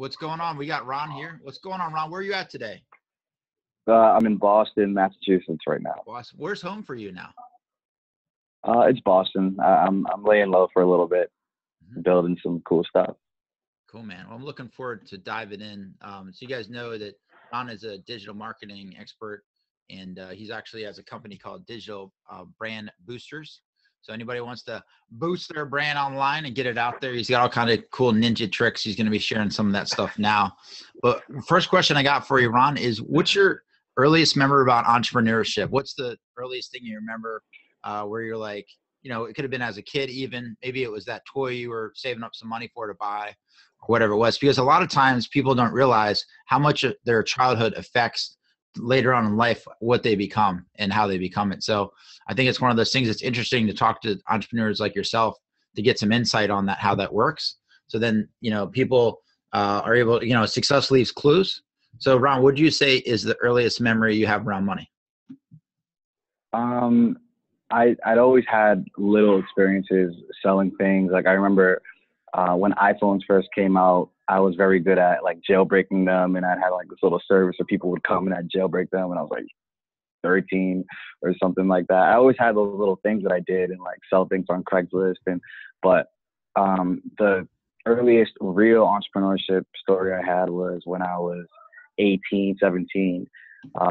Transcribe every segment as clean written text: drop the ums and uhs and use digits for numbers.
What's going on? We got Ron here. What's going on, Ron? Where are you at today? I'm in Boston, Massachusetts right now. Boston. Where's home for you now? It's Boston. I'm laying low for a little bit, Mhm. building some cool stuff. Cool, man. Well, I'm looking forward to diving in. So you guys know that Ron is a digital marketing expert, and he's actually has a company called Digital Brand Boosters. So anybody wants to boost their brand online and get it out there, he's got all kind of cool ninja tricks. He's going to be sharing some of that stuff now. But first question I got for you, Ron, is what's your earliest memory about entrepreneurship? What's the earliest thing you remember where you're like, it could have been as a kid even. Maybe it was that toy you were saving up some money for to buy or whatever it was. Because a lot of times people don't realize how much of their childhood affects later on in life what they become and how they become it. So I think it's one of those things that's interesting to talk to entrepreneurs like yourself to get some insight on that, how that works. So then, people are able, success leaves clues. So Ron, what do you say is the earliest memory you have around money? I'd always had little experiences selling things. Like I remember when iPhones first came out, I was very good at like jailbreaking them, and I had like this little service where people would come and I'd jailbreak them when I was like 13 or something like that. I always had those little things that I did and like sell things on Craigslist. But the earliest real entrepreneurship story I had was when I was 18, 17.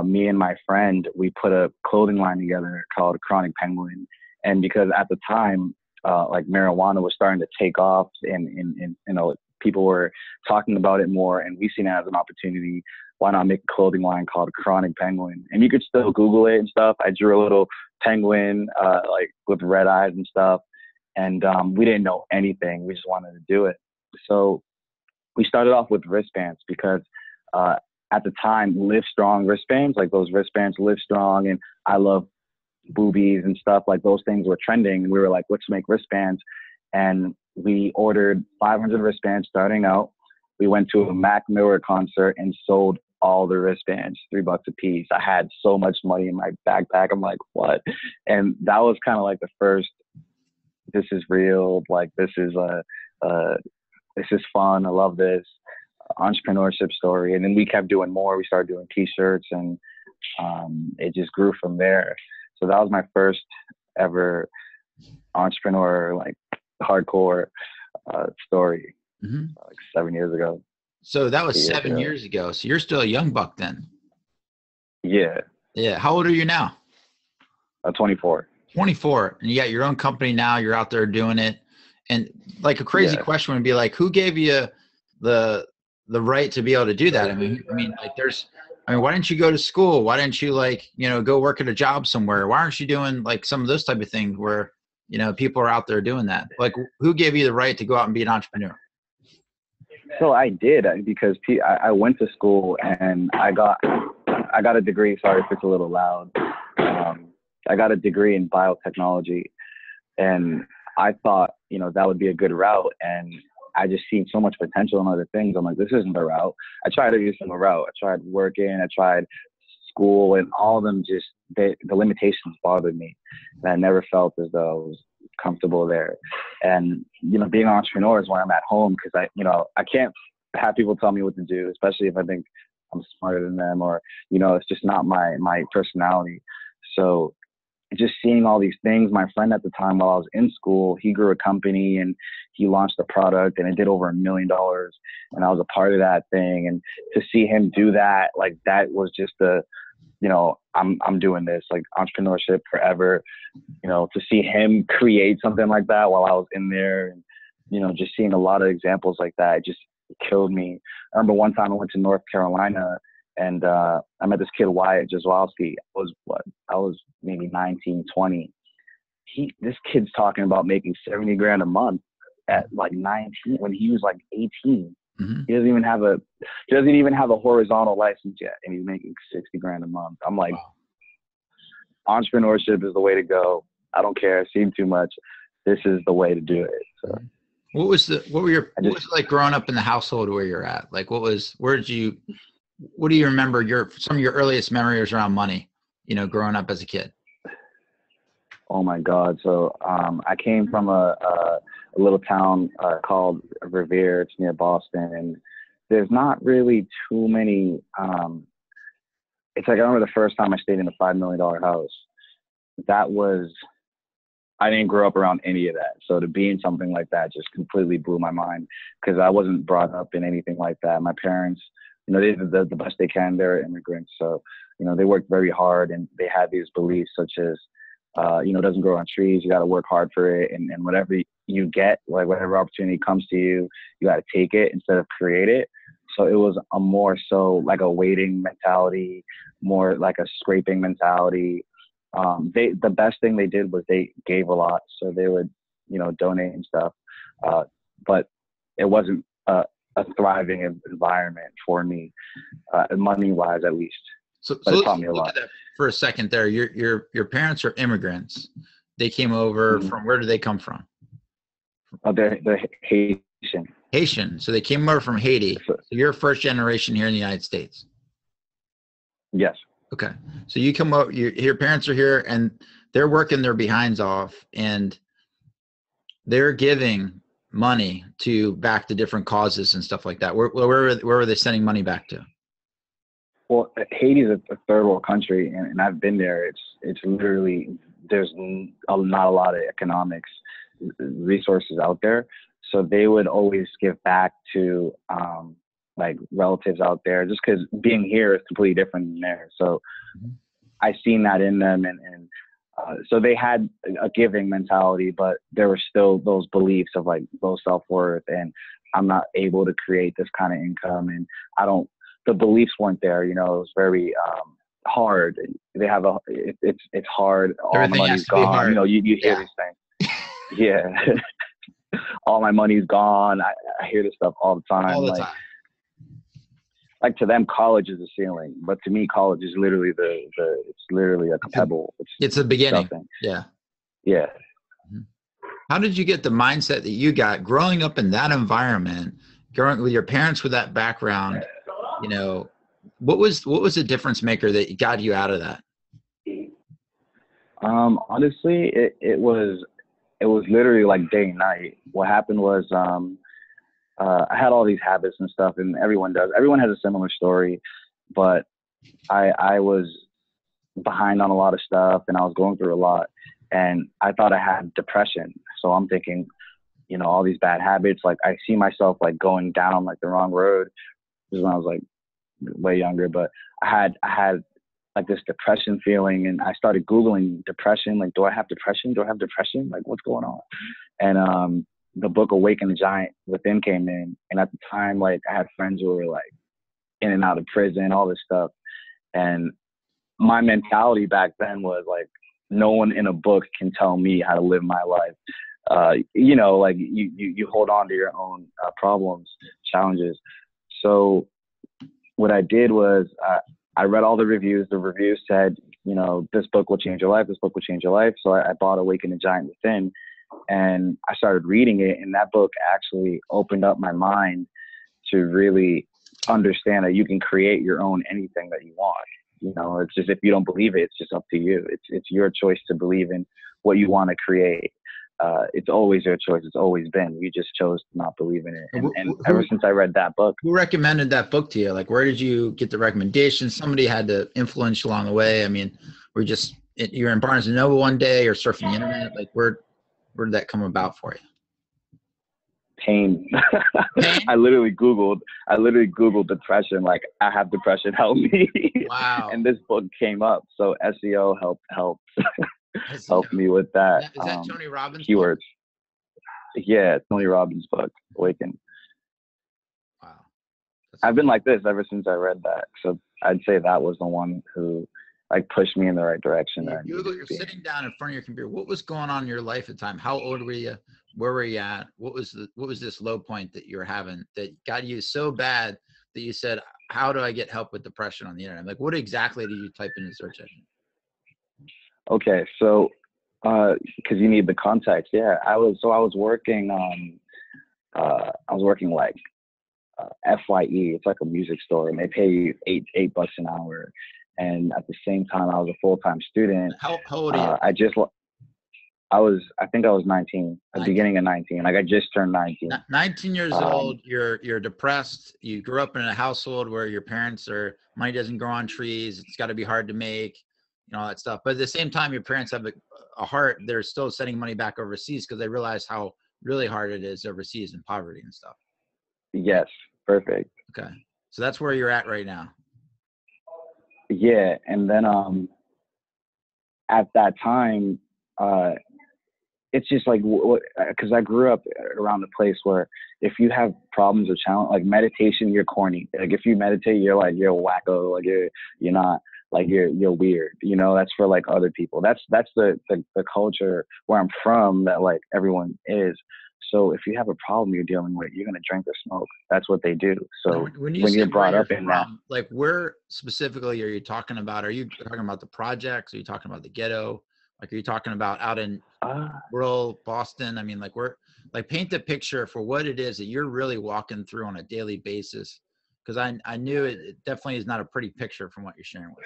Me and my friend, we put a clothing line together called Chronic Penguin. And because at the time, like marijuana was starting to take off and people were talking about it more, and we seen it as an opportunity. Why not make a clothing line called Chronic Penguin? And you could still Google it and stuff. I drew a little penguin, like with red eyes and stuff. And we didn't know anything. We just wanted to do it. So we started off with wristbands because at the time, Live Strong wristbands, like those wristbands, Live Strong, and I love boobies and stuff, like those things were trending. And we were like, let's make wristbands. And we ordered 500 wristbands starting out. We went to a Mac Miller concert and sold all the wristbands, $3 a piece. I had so much money in my backpack. I'm like, what? And that was kind of like the first, this is real. Like, this is fun. I love this entrepreneurship story. And then we kept doing more. We started doing t-shirts, and it just grew from there. So that was my first ever entrepreneur, like hardcore story, like 7 years ago. So that was 7 years ago. So you're still a young buck then. Yeah. Yeah. How old are you now? 24. 24. And you got your own company now. You're out there doing it. And like a crazy question would be like, who gave you the right to be able to do that? I mean, why didn't you go to school? Why didn't you go work at a job somewhere? Why aren't you doing like some of those type of things where, people are out there doing that? Like, who gave you the right to go out and be an entrepreneur? So I did, because I went to school and I got a degree. Sorry if it's a little loud. I got a degree in biotechnology, and I thought, that would be a good route. And I just seen so much potential in other things. I'm like, this isn't the route. I tried every single route. I tried working, I tried school, and all of them just, the limitations bothered me. And I never felt as though I was comfortable there. And, being an entrepreneur is when I'm at home, because I can't have people tell me what to do, especially if I think I'm smarter than them, or, it's just not my personality. So just seeing all these things, my friend at the time while I was in school, he grew a company and he launched a product and it did over $1 million. And I was a part of that thing. And to see him do that, like that was just I'm doing this, like entrepreneurship forever, to see him create something like that while I was in there, and, just seeing a lot of examples like that, it just killed me. I remember one time I went to North Carolina, and I met this kid, Wyatt Jazwowski. I was maybe 19, 20. This kid's talking about making $70,000 a month at like 19 when he was like 18. Mm-hmm. He doesn't even have a horizontal license yet, and he's making $60,000 a month. I'm like, wow. Entrepreneurship is the way to go. I don't care. I've seen too much. This is the way to do it. So. What was it like growing up in the household where you're at? Like, what do you remember some of your earliest memories around money, growing up as a kid? Oh my God. So, I came from a little town, called Revere. It's near Boston. And, there's not really too many. It's like I remember the first time I stayed in a $5 million house. That was, I didn't grow up around any of that. So to be in something like that just completely blew my mind, because I wasn't brought up in anything like that. My parents, you know, they did the best they can. They're immigrants. So, you know, they worked very hard, and they had these beliefs such as, you know, it doesn't grow on trees. You got to work hard for it. And whatever you get, like whatever opportunity comes to you, you got to take it instead of create it. So it was a more so like a waiting mentality, more like a scraping mentality. The best thing they did was they gave a lot. So they would, you know, donate and stuff. But it wasn't a thriving environment for me, money wise, at least. So but it taught let's me a look lot. at that for a second there. Your parents are immigrants. They came over from, where did they come from? Oh, they're Haitian. Haitian. So they came over from Haiti. So you're first generation here in the United States. Yes. Okay. So you come over, your parents are here, and they're working their behinds off, and they're giving money back to different causes and stuff like that. Where were they sending money back to? Well, Haiti is a third world country, and I've been there. It's literally, there's not a lot of economics resources out there. So they would always give back to like relatives out there, just because being here is completely different than there. So I seen that in them, and so they had a giving mentality, but there were still those beliefs of like low self-worth, and I'm not able to create this kind of income, and the beliefs weren't there. You know, it was very hard. They have it's hard. All my money's gone. You know, you hear these things. Yeah. All my money's gone. I hear this stuff all the time. All the time. Like to them, college is the ceiling, but to me, college is literally it's literally a pebble. It's the beginning. Nothing. Yeah. Yeah. How did you get the mindset that you got growing up in that environment, growing with your parents with that background? You know, what was the difference maker that got you out of that? Honestly, it was literally like day and night. What happened was, I had all these habits and stuff, and everyone does. Everyone has a similar story, but I was behind on a lot of stuff, and I was going through a lot, and I thought I had depression. So I'm thinking, you know, all these bad habits, like I see myself like going down like the wrong road. This is when I was like way younger, but I had like this depression feeling, and I started Googling depression. Like, do I have depression? Do I have depression? Like, what's going on? And the book Awaken the Giant Within came in, and at the time, like I had friends who were like in and out of prison, all this stuff, and my mentality back then was like, no one in a book can tell me how to live my life. You know, like you hold on to your own problems, challenges. So what I did was I read all the reviews. The reviews said, you know, this book will change your life. This book will change your life. So I bought Awaken the Giant Within, and I started reading it. And that book actually opened up my mind to really understand that you can create your own anything that you want. You know, it's just, if you don't believe it, it's just up to you. It's your choice to believe in what you want to create. It's always your choice. It's always been. You just chose to not believe in it. And ever since I read that book. Who recommended that book to you? Like, where did you get the recommendation? Somebody had to influence you along the way. I mean, you're in Barnes & Noble one day or surfing the internet. Like, where did that come about for you? Pain. I literally Googled depression. Like, I have depression, help me. Wow. And this book came up. So SEO helped helped me with that. Is that Tony Robbins' keywords? Book? Yeah, Tony Robbins' book, Awaken. Wow. I've been like this ever since I read that. So I'd say that was the one who like pushed me in the right direction. You're sitting down in front of your computer. What was going on in your life at the time? How old were you? Where were you at? What was this low point that you were having that got you so bad that you said, how do I get help with depression on the internet? Like, what exactly did you type in the search engine? Okay, so because you need the context. Yeah, I was working like FYE. It's like a music store, and they pay you $8 an hour. And at the same time, I was a full-time student. How old are you? I think I was 19, the 19. beginning of 19. Like I just turned 19. 19 years old, you're depressed. You grew up in a household where your money doesn't grow on trees. It's got to be hard to make, all that stuff. But at the same time, your parents have a heart. They're still sending money back overseas because they realize how really hard it is overseas in poverty and stuff. Yes. Perfect. Okay. So that's where you're at right now. Yeah. And then, at that time, it's just like, because I grew up around a place where if you have problems or challenge, like meditation, you're corny. Like if you meditate, you're like, you're wacko. Like you're not, like you're weird. That's for like other people. That's the culture where I'm from, that like everyone is. So if you have a problem you're dealing with, you're gonna drink or smoke. That's what they do. So when you're brought up in that, like where specifically are you talking about? Are you talking about the projects? Are you talking about the ghetto? Like, are you talking about out in rural Boston? I mean, like paint the picture for what it is that you're really walking through on a daily basis. Because I knew it definitely is not a pretty picture from what you're sharing with.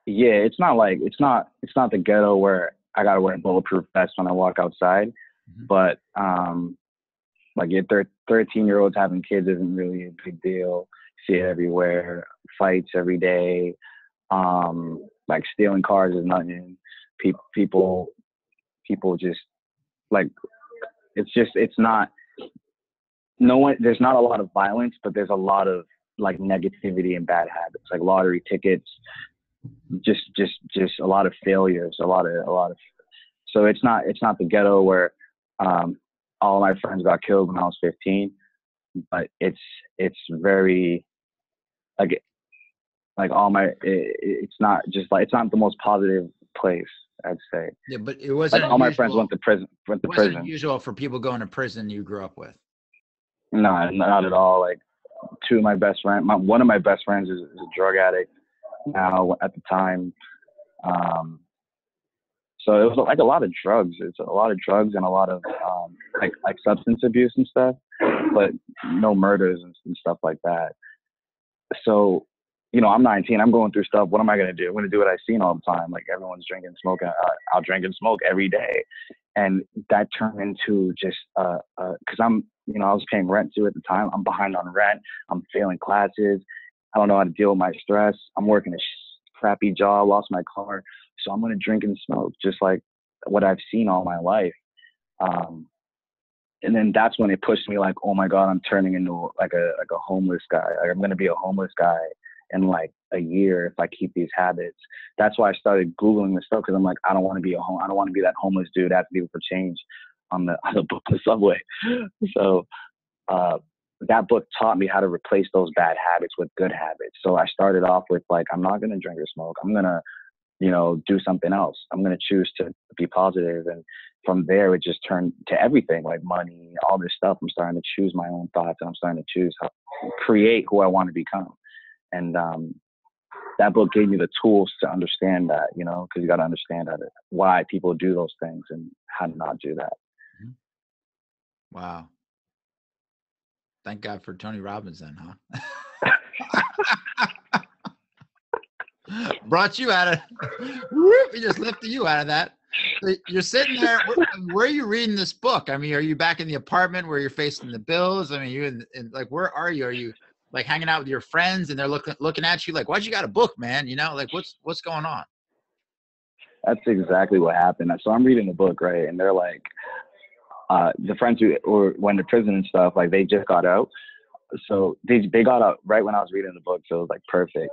Yeah, it's not the ghetto where I gotta wear a bulletproof vest when I walk outside. Mm-hmm. But like your 13-year-olds having kids isn't really a big deal. See it everywhere. Fights every day. Like stealing cars is nothing. People just like, it's not, no one, there's not a lot of violence, but there's a lot of like negativity and bad habits, like lottery tickets, just a lot of failures, a lot of, so it's not the ghetto where, all my friends got killed when I was 15, but it's very like all my, it's not just like, it's not the most positive place, I'd say. Yeah, but it wasn't like all my friends went to prison. It wasn't unusual for people going to prison you grew up with. No, not at all. Like two of my best friends, one of my best friends is a drug addict now at the time. So it was like a lot of drugs. It's a lot of drugs and a lot of like substance abuse and stuff, but no murders and stuff like that. So, I'm 19. I'm going through stuff. What am I going to do? I'm going to do what I've seen all the time. Like everyone's drinking, smoking. I'll drink and smoke every day. And that turned into just, cause I was paying rent too at the time. I'm behind on rent. I'm failing classes. I don't know how to deal with my stress. I'm working a crappy job, lost my car. So I'm going to drink and smoke, just like what I've seen all my life. And then that's when it pushed me like, oh my God, I'm turning into like a homeless guy. Like I'm going to be a homeless guy in like a year if I keep these habits. That's why I started Googling this stuff, because I'm like, I don't want to be I don't want to be that homeless dude asking people for change on the subway. So that book taught me how to replace those bad habits with good habits. So I started off with like, I'm not going to drink or smoke. I'm going to, do something else. I'm going to choose to be positive. And from there, it just turned to everything, like money, all this stuff. I'm starting to choose my own thoughts, and I'm starting to choose how to create who I want to become. And that book gave me the tools to understand that, because you got to understand why people do those things and how to not do that. Wow. Thank God for Tony Robbins then, huh? Brought you out of, he just lifted you out of that. You're sitting there. Where are you reading this book? I mean, are you back in the apartment where you're facing the bills? I mean, you in like, where are you? Are you like hanging out with your friends and they're looking at you like, why'd you got a book, man? Like what's going on? That's exactly what happened. So I'm reading the book, right? And they're like, the friends who went to prison and stuff, like they just got out. So they got out right when I was reading the book. So it was like perfect.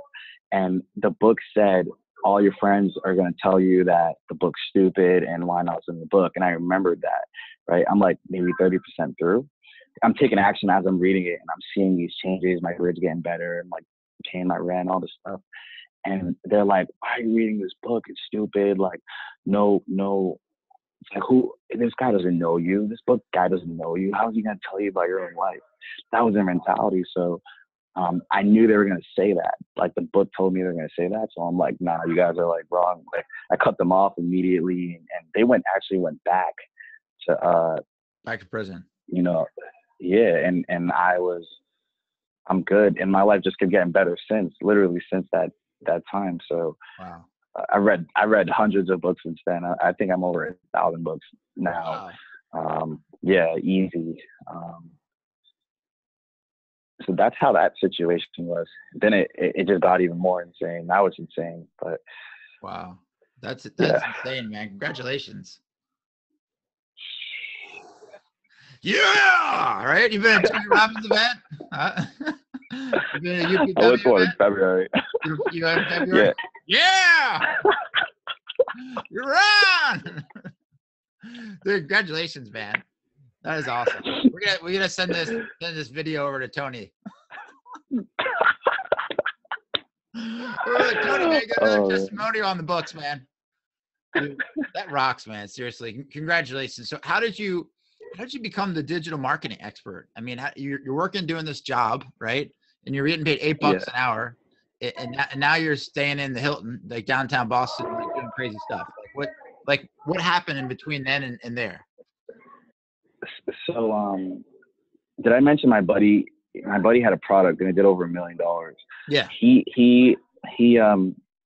And the book said, all your friends are going to tell you that the book's stupid and why not in the book. And I remembered that, right? I'm like maybe 30% through. I'm taking action as I'm reading it, and I'm seeing these changes. My career's getting better. I'm like paying my rent, all this stuff. And they're like, why are you reading this book? It's stupid. Like, no. It's like, this guy doesn't know you. This book guy doesn't know you. How is he going to tell you about your own life? That was their mentality. So I knew they were going to say that. Like the book told me they were going to say that. So I'm like, nah, you guys are like wrong. Like I cut them off immediately, and they went back to prison. Yeah. And I'm good. And my life just kept getting better literally since that time. So wow. I read hundreds of books since then. I think I'm over 1,000 books now. Wow. Yeah, easy. So that's how that situation was. Then it just got even more insane. Now it's insane, but Wow. That's yeah. insane, man. Congratulations. Yeah. Right. You've been a Tony Robbins event. You've been a UPW I went to one in event. February. You went in February. Yeah. You're on. Dude, congratulations, man. That is awesome. We're gonna send this video over to Tony. We're like, Tony, man, got another testimonial on the books, man. Dude, that rocks, man. Seriously, congratulations. So, how did you become the digital marketing expert? I mean, you're working doing this job, right? And you're getting paid $8 an hour, and now you're staying in the Hilton, like downtown Boston, like doing crazy stuff. Like what happened in between then and there? So, did I mention my buddy? My buddy had a product and it did over $1 million. Yeah.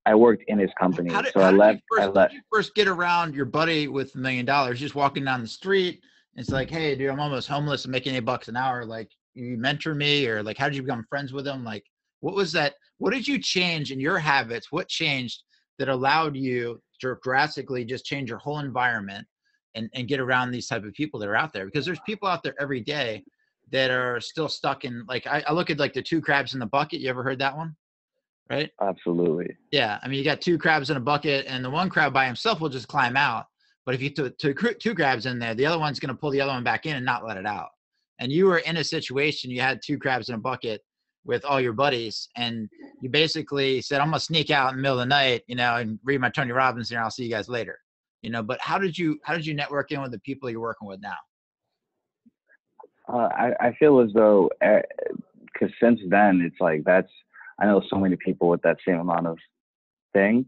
I worked in his company. How did you first get around your buddy with $1 million? Just walking down the street. It's like, hey, dude, I'm almost homeless and making $8 an hour. Like, you mentor me, or like, how did you become friends with him? Like, what was that? What did you change in your habits? What changed that allowed you to drastically just change your whole environment and get around these type of people that are out there? Because there's people out there every day that are still stuck in, like, I look at like the 2 crabs in the bucket. You ever heard that one? Right? Absolutely. Yeah. I mean, you got 2 crabs in a bucket, and the one crab by himself will just climb out. But if you put 2 crabs in there, the other one's going to pull the other one back in and not let it out. And you were in a situation, you had 2 crabs in a bucket with all your buddies, and you basically said, I'm going to sneak out in the middle of the night, and read my Tony Robbins here. I'll see you guys later. But how did you network in with the people you're working with now? I feel as though, because since then, it's like I know so many people with that same amount of thing,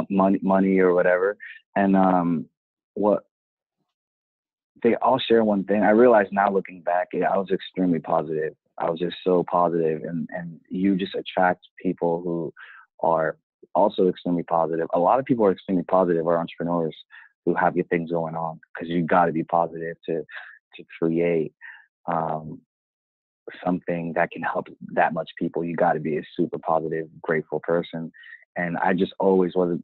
money or whatever. And what they all share one thing. I realize now looking back, I was extremely positive. I was just so positive, and you just attract people who are also extremely positive. A lot of people are extremely positive are entrepreneurs who have your things going on, because you got to be positive to create something that can help that much people. You got to be a super positive, grateful person. And I just always was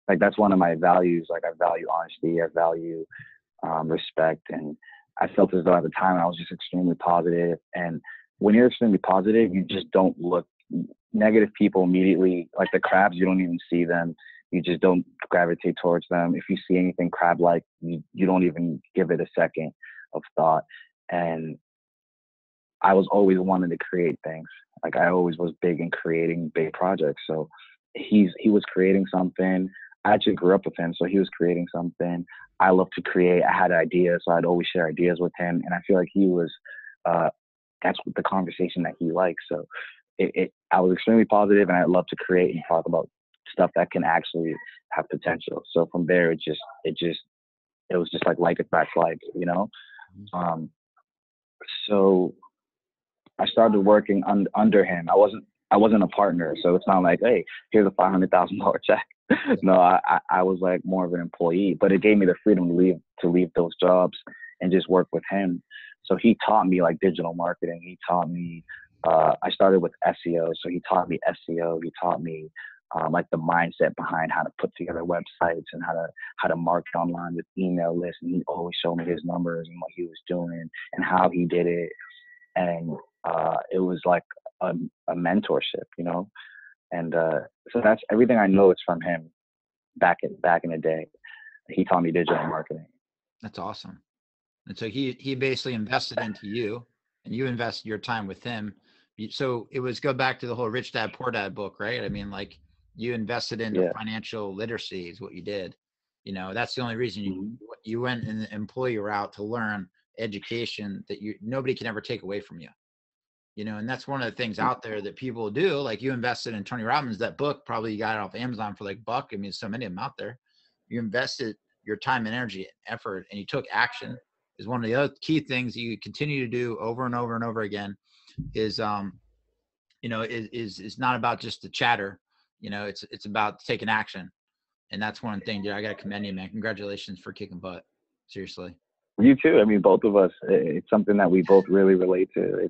like, that's one of my values. Like, I value honesty, I value respect, and I felt as though at the time I was just extremely positive. And when you're extremely positive, you just don't look negative people immediately. Like the crabs, you don't even see them. You just don't gravitate towards them. If you see anything crab-like, you don't even give it a second of thought. And I was always wanting to create things. Like, I always was big in creating big projects. So he was creating something. I actually grew up with him, so he was creating something. I love to create. I had ideas, so I'd always share ideas with him. And I feel like he was, that's the conversation that he likes. So I was extremely positive, and I love to create and talk about stuff that can actually have potential. So from there, it was just like attracts like, so I started working under him. I wasn't a partner, so it's not like, hey, here's a $500,000 check. No, I was like more of an employee, but it gave me the freedom to leave those jobs and just work with him. So he taught me like digital marketing. He taught me, I started with SEO. So he taught me SEO. He taught me like the mindset behind how to put together websites and how to market online with email lists. And he always showed me his numbers and what he was doing and how he did it. And it was like a mentorship, And so that's everything I know is from him back in the day. He taught me digital marketing. That's awesome. And so he basically invested into you, and you invested your time with him. So it was go back to the whole Rich Dad Poor Dad book, right? I mean, like, you invested into financial literacy is what you did. That's the only reason you went in the employee route, to learn education that nobody can ever take away from you. And that's one of the things out there that people do. Like, you invested in Tony Robbins, that book, probably you got it off Amazon for like $1. I mean, so many of them out there. You invested your time and energy and effort, and you took action. Is one of the other key things you continue to do over and over and over again is, is not about just the chatter. You know, it's about taking action. And that's one thing, dude. I got to commend you, man. Congratulations for kicking butt. Seriously. You too. I mean, both of us. It's something that we both really relate to.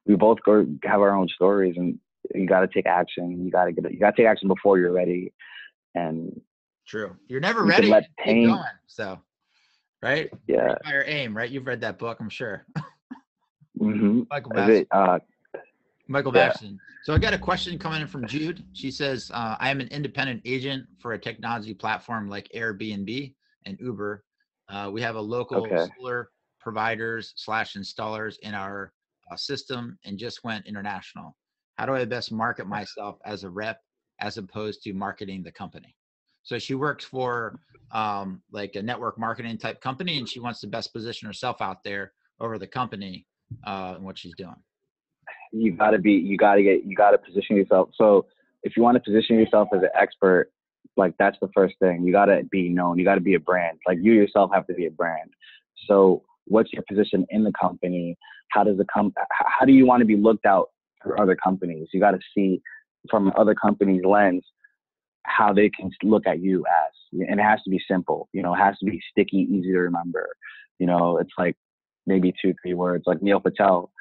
We both have our own stories, and you got to take action. You got to take action before you're ready. And true. You're never ready. Let keep going. So, right? Yeah. Fire aim, right? You've read that book, I'm sure. Mm-hmm. Michael Baxton. Michael Baxton. So I got a question coming in from Jude. She says, I am an independent agent for a technology platform like Airbnb and Uber. We have a local solar providers / installers in our system and just went international. How do I best market myself as a rep as opposed to marketing the company? So she works for like a network marketing type company, and she wants to best position herself out there over the company and what she's doing. You got to position yourself. So if you want to position yourself as an expert, like that's the first thing. You got to be known. You got to be a brand. Like you yourself have to be a brand. So what's your position in the company? How do you want to be looked out for other companies? You got to see from other companies' lens how they can look at you as, and it has to be simple. You know, it has to be sticky, easy to remember. You know, it's like maybe 2-3 words, like Neil Patel.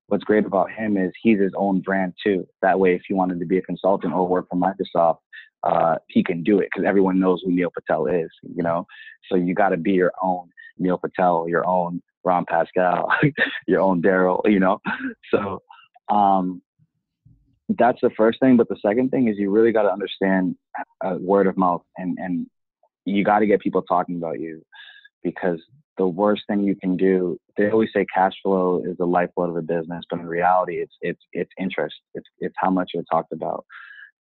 What's great about him is he's his own brand too. That way, if he wanted to be a consultant or work for Microsoft, he can do it because everyone knows who Neil Patel is, you know? So you got to be your own Neil Patel, your own Ron Pascal, your own Daryl, you know? So that's the first thing. But the second thing is you really got to understand word of mouth, and you got to get people talking about you, because the worst thing you can do, they always say cash flow is the lifeblood of a business, but in reality, it's interest. It's how much you're talked about.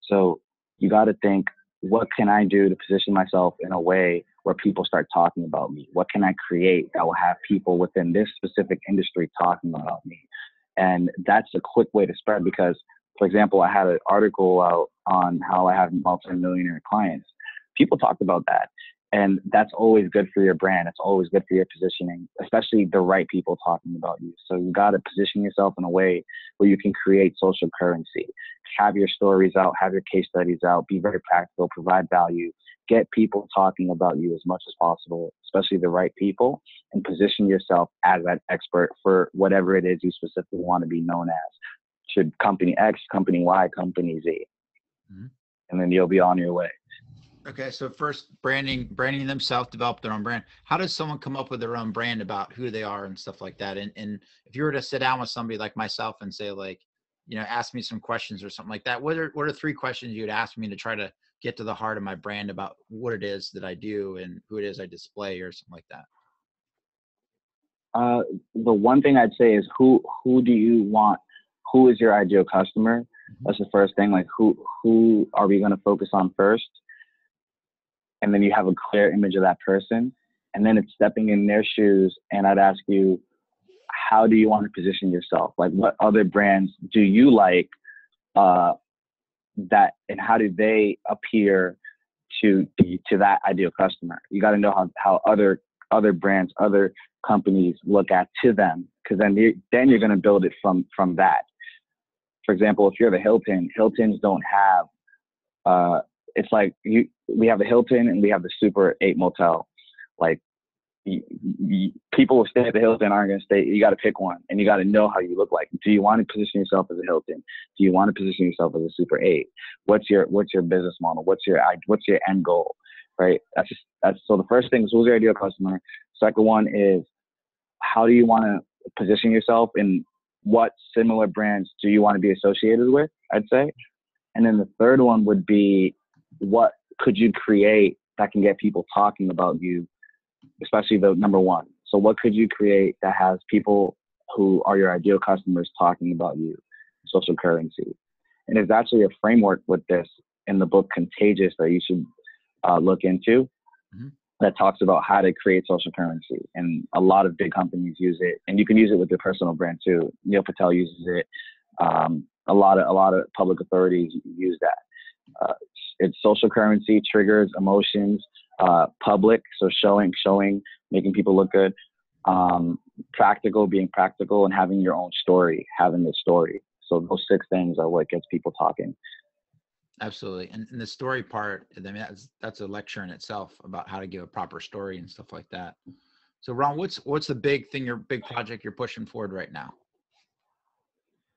So you got to think, what can I do to position myself in a way where people start talking about me? What can I create that will have people within this specific industry talking about me? And that's a quick way to spread, because, for example, I had an article out on how I have multi-millionaire clients. People talked about that. And that's always good for your brand. It's always good for your positioning, especially the right people talking about you. So you got to position yourself in a way where you can create social currency, have your stories out, have your case studies out, be very practical, provide value, get people talking about you as much as possible, especially the right people, and position yourself as that expert for whatever it is you specifically want to be known as. Should company X, company Y, company Z. Mm-hmm. And then you'll be on your way. Okay, so first, branding themselves, develop their own brand. How does someone come up with their own brand about who they are and stuff like that? And if you were to sit down with somebody like myself and say, like, you know, ask me some questions or something like that, what are 3 questions you'd ask me to try to get to the heart of my brand about what it is that I do and who it is I display or something like that? The one thing I'd say is who do you want? Who is your ideal customer? That's the first thing. Like who are we going to focus on first? And then you have a clear image of that person, and then it's stepping in their shoes. And I'd ask you, how do you want to position yourself? Like, what other brands do you like that, and how do they appear to that ideal customer? You got to know how other brands, other companies look at to them, because then you're going to build it from that. For example, if you're the Hiltons don't have it's like we have the Hilton and we have the Super 8 motel. Like people will stay at the Hilton, aren't going to stay. You got to pick one, and you got to know how you look like. Do you want to position yourself as a Hilton? Do you want to position yourself as a Super 8? What's your business model? What's your end goal? Right. So the first thing is, who's your ideal customer? Second one is, how do you want to position yourself, and what similar brands do you want to be associated with? I'd say. And then the third one would be, what could you create that can get people talking about you, especially the number one. So what could you create that has people who are your ideal customers talking about you? Social currency. And there's actually a framework with this in the book Contagious that you should look into, that talks about how to create social currency. And a lot of big companies use it, and you can use it with your personal brand too. Neil Patel uses it. A lot of public authorities use that. It's social currency, triggers, emotions, public, so showing, making people look good, practical, being practical, and having your own story, having the story. So those 6 things are what gets people talking. Absolutely. And the story part, I mean, that's a lecture in itself about how to give a proper story and stuff like that. So Ron, what's the big thing, your big project you're pushing forward right now?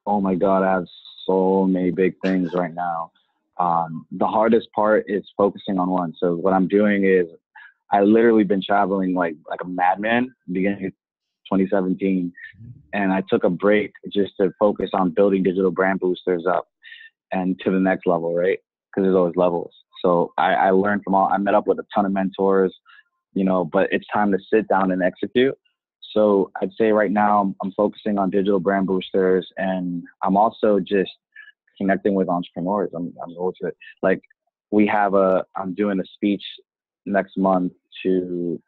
Oh my God, I have so many big things right now. The hardest part is focusing on one. So what I'm doing is I literally been traveling like a madman beginning of 2017, and I took a break just to focus on building digital brand boosters up and to the next level, right? Because there's always levels. So I learned from all. I met up with a ton of mentors, but it's time to sit down and execute. So I'd say right now I'm focusing on digital brand boosters, and I'm also just connecting with entrepreneurs. I'm going to like I'm doing a speech next month to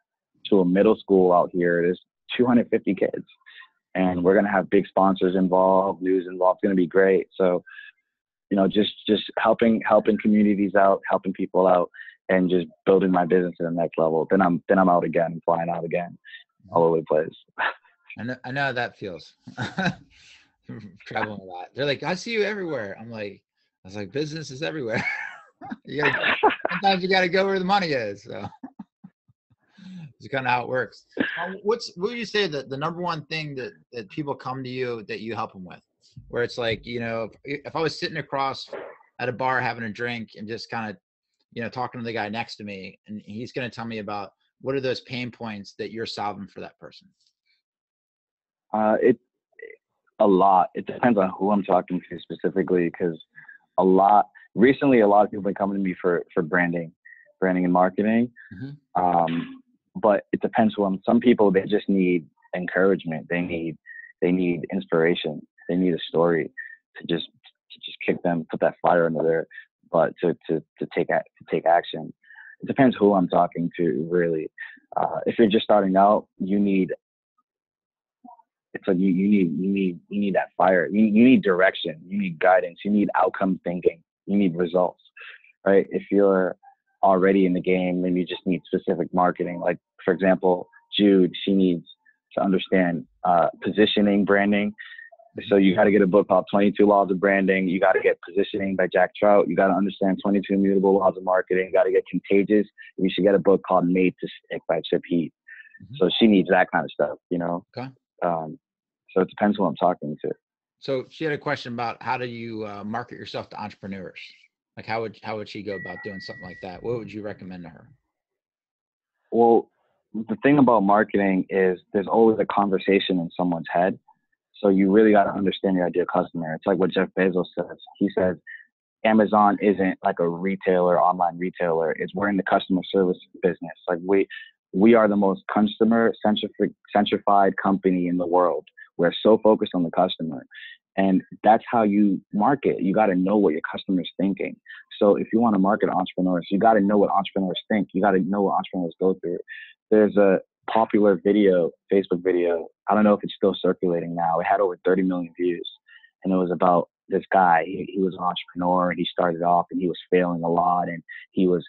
a middle school out here. There's 250 kids, and we're gonna have big sponsors involved, news involved. It's gonna be great. So just helping communities out, helping people out, and just building my business to the next level. Then I'm out again, flying out again, all over the place. I know how that feels. Traveling a lot. They're like, I see you everywhere. I was like, business is everywhere. Sometimes you gotta go where the money is. So it's kind of how it works. What would you say that the number one thing that people come to you that you help them with, where it's like, if I was sitting across at a bar having a drink and just kind of, talking to the guy next to me, and he's going to tell me about what are those pain points that you're solving for that person? It a lot. It depends on who I'm talking to specifically, because recently a lot of people have been coming to me for branding and marketing. But it depends who I'm. Some people, they just need encouragement. They need inspiration. They need a story to just kick them, put that fire under their butt to take action. It depends who I'm talking to, really. If you're just starting out, you need that fire. You need direction. You need guidance. You need outcome thinking. You need results, right? If you're already in the game, then you just need specific marketing. Like, for example, Jude, she needs to understand positioning, branding. So you got to get a book called 22 Laws of Branding. You got to get Positioning by Jack Trout. You got to understand 22 Immutable Laws of Marketing. You got to get Contagious. You should get a book called Made to Stick by Chip Heath. So she needs that kind of stuff, Okay. So it depends who I'm talking to. So she had a question about how do you market yourself to entrepreneurs? Like how would she go about doing something like that? What would you recommend to her? Well, the thing about marketing is there's always a conversation in someone's head. So you really got to understand your ideal customer. It's like what Jeff Bezos says. He says Amazon isn't like a retailer, online retailer. We're in the customer service business. Like we are the most customer centrified company in the world. We're so focused on the customer. And that's how you market. You got to know what your customer's thinking. So if you want to market entrepreneurs, you got to know what entrepreneurs think. You got to know what entrepreneurs go through. There's a popular Facebook video. I don't know if it's still circulating now. It had over 30 million views. And it was about this guy. He was an entrepreneur, and he started off and he was failing a lot, and he was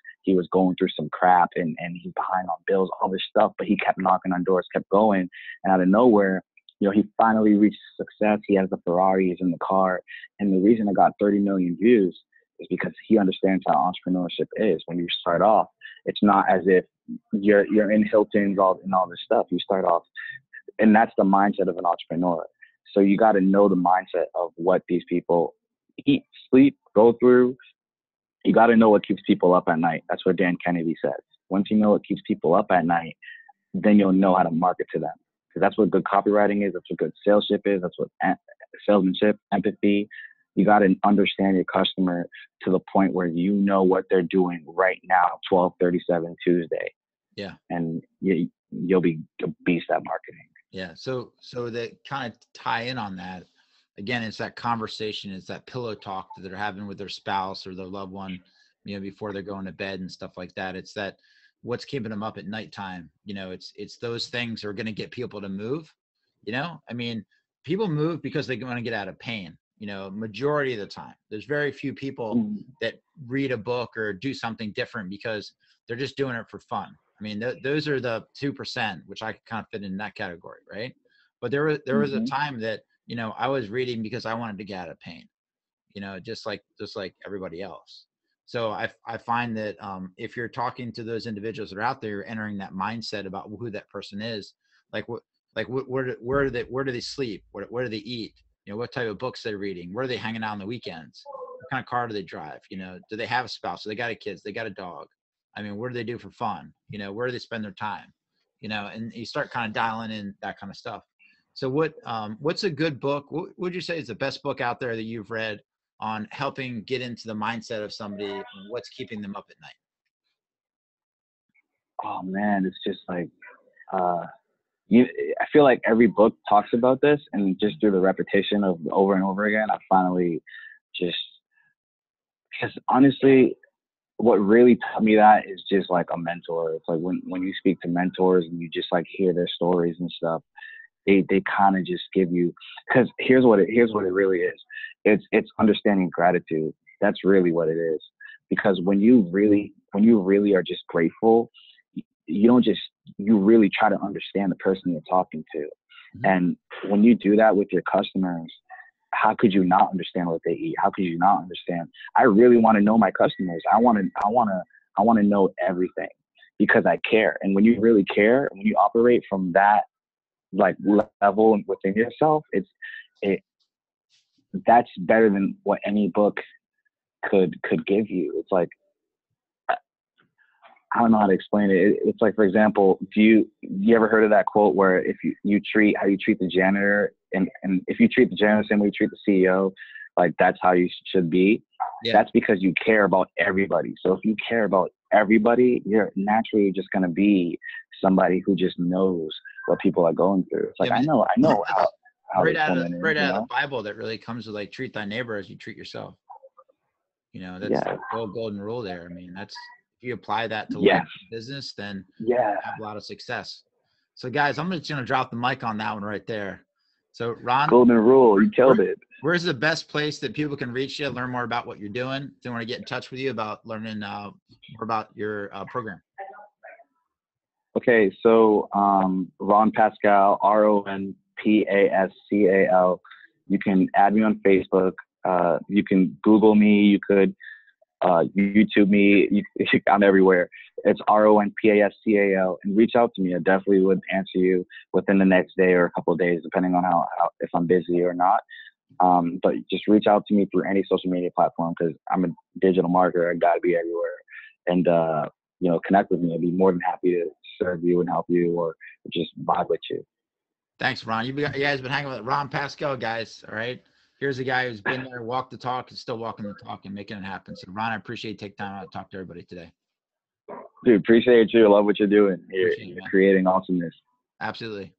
going through some crap, and he's behind on bills, all this stuff, but he kept knocking on doors, kept going. And out of nowhere, he finally reached success. He has the Ferrari, he's in the car. And the reason it got 30 million views is because he understands how entrepreneurship is. When you start off, it's not as if you're in Hilton's and all this stuff. You start off, and that's the mindset of an entrepreneur. So you got to know the mindset of what these people eat, sleep, go through. You got to know what keeps people up at night. That's what Dan Kennedy says. Once you know what keeps people up at night, then you'll know how to market to them. Because that's what good copywriting is. That's what good salesmanship is. That's what salesmanship, empathy. You got to understand your customer to the point where you know what they're doing right now, 12/37 Tuesday. Yeah. And you'll be a beast at marketing. Yeah. So that kind of tie in on that. Again, it's that conversation, it's that pillow talk that they're having with their spouse or their loved one, before they're going to bed and stuff like that. It's that what's keeping them up at nighttime. It's those things that are going to get people to move. I mean, people move because they want to get out of pain. Majority of the time, there's very few people that read a book or do something different because they're just doing it for fun. I mean, those are the 2%, which I kind of fit in that category, right? But there was a time that I was reading because I wanted to get out of pain. Just like everybody else. So I find that if you're talking to those individuals that are out there, you're entering that mindset about who that person is. Like where do they sleep? Where do they eat? You know, what type of books they're reading? Where are they hanging out on the weekends? What kind of car do they drive? You know, do they have a spouse? Do they got a kids? They got a dog? I mean, what do they do for fun? You know, where do they spend their time? You know, and you start kind of dialing in that kind of stuff. So what's a good book? What would you say is the best book out there that you've read on helping get into the mindset of somebody and what's keeping them up at night? Oh man, it's just like, I feel like every book talks about this, and just through the repetition of over and over again, I finally just, because honestly, what really taught me that is just like a mentor. It's like when you speak to mentors and you just like hear their stories and stuff, they kind of just give you, because here's what it really is. It's understanding gratitude. That's really what it is. Because when you really are just grateful, you really try to understand the person you're talking to. Mm-hmm. And when you do that with your customers, how could you not understand what they eat? How could you not understand? I really want to know my customers. I want to know everything, because I care. And when you really care, when you operate from that like level within yourself, that's better than what any book could give you. It's like, I don't know how to explain it. It's like, for example, you ever heard of that quote where if you treat how you treat the janitor, and if you treat the janitor the same way you treat the CEO, like that's how you should be. Yeah. That's because you care about everybody. So if you care about everybody, you're naturally just going to be somebody who just knows what people are going through. It's like, I know how right out of the Bible, that really comes with like, treat thy neighbor as you treat yourself. You know, that's the golden rule there. I mean, if you apply that to life and business, then you have a lot of success. So guys, I'm just going to drop the mic on that one right there. So Ron, golden rule, you killed it. Where's the best place that people can reach you, learn more about what you're doing? If they want to get in touch with you about learning more about your program. Okay, so Ron Pascal, RONPASCAL. You can add me on Facebook. You can Google me. You could YouTube me. I'm everywhere. It's RONPASCAL, and reach out to me. I definitely would answer you within the next day or a couple of days, depending on how if I'm busy or not. But just reach out to me through any social media platform, because I'm a digital marketer. I gotta be everywhere, and connect with me. I'd be more than happy to serve you and help you, or just vibe with you. Thanks, Ron. You guys been hanging with Ron Pascal, guys. All right. Here's a guy who's been there, walked the talk, and still walking the talk and making it happen. So, Ron, I appreciate you taking time out to talk to everybody today. Dude, appreciate you. I love what you're doing. You're creating awesomeness. Absolutely.